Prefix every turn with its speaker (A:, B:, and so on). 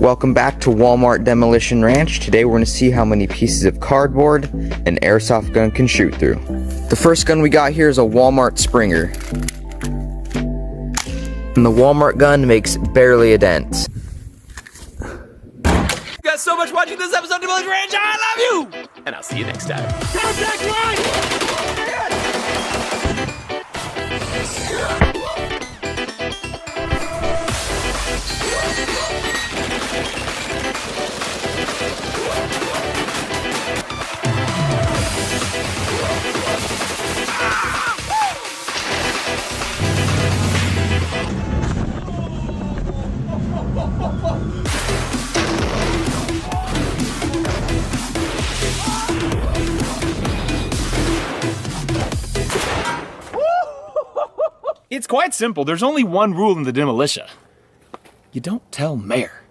A: Welcome back to Walmart Demolition Ranch. Today we're going to see how many pieces of cardboard an airsoft gun can shoot through. The first gun we got here is a Walmart Springer. And the Walmart gun makes barely a dent.
B: You guys so much for watching this episode of Demolition Ranch. I love you! And I'll see you next time. Contact line! It's quite simple. There's only one rule in the Demolition. You don't tell Mayor.